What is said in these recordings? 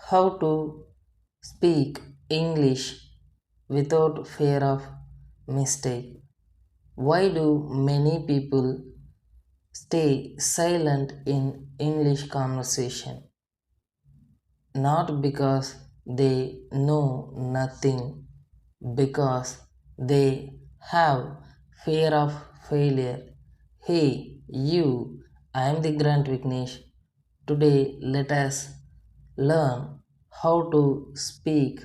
How to speak English without fear of mistake. Why do many people stay silent in English conversation? Not because they know nothing, because they have fear of failure. Hey, you, I am the Grant Vignesh. Today, let us learn how to speak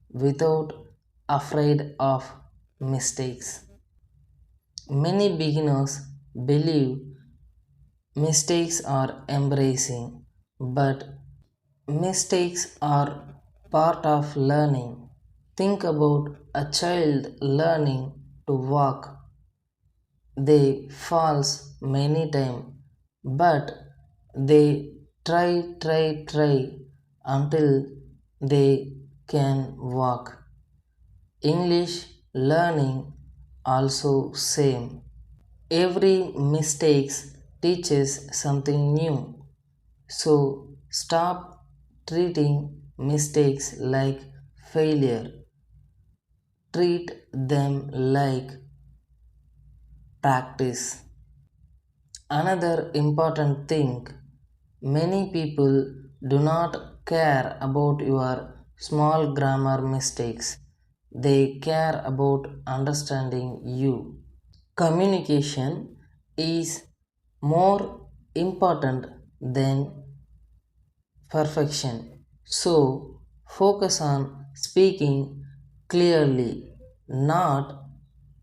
without afraid of mistakes. Many beginners believe mistakes are embracing, but mistakes are part of learning. Think about a child learning to walk. They falls many times, but they try until they can walk. English learning also same. Every mistakes teaches something new. So stop treating mistakes like failure. Treat them like practice. Another important thing, many people do not care about your small grammar mistakes. They care about understanding you. Communication is more important than perfection. So focus on speaking clearly, not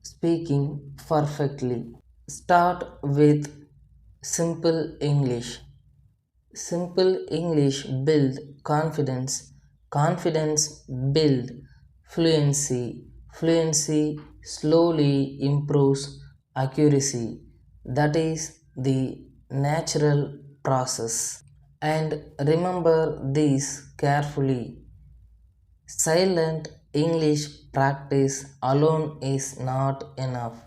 speaking perfectly. Start with simple English. Simple English build confidence. Confidence build fluency. Fluency slowly improves accuracy. That is the natural process. And remember this carefully. Silent English practice alone is not enough.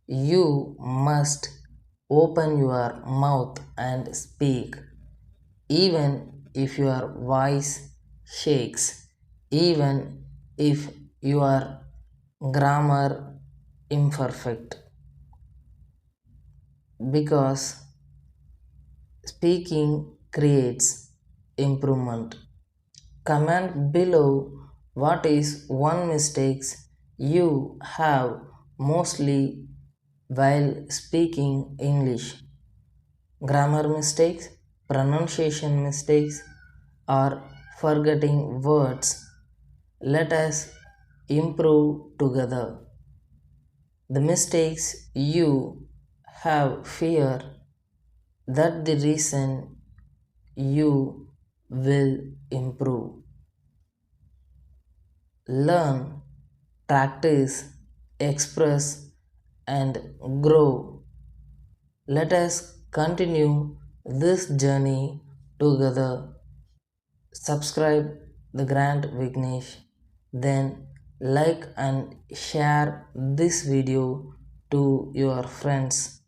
You must open your mouth and speak, even if your voice shakes, even if your grammar imperfect, because speaking creates improvement. Comment below what is one mistakes you have mostly while speaking English. Grammar mistakes, pronunciation mistakes, or forgetting words. Let us improve together. The mistakes you have fear, that the reason you will improve. Learn, practice, express, and grow. Let us continue this journey together. Subscribe the Grant Vignesh, then like and share this video to your friends,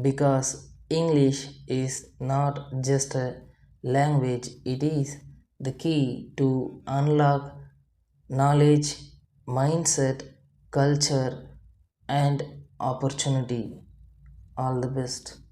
because English is not just a language, it is the key to unlock knowledge, mindset, culture, and opportunity. All the best.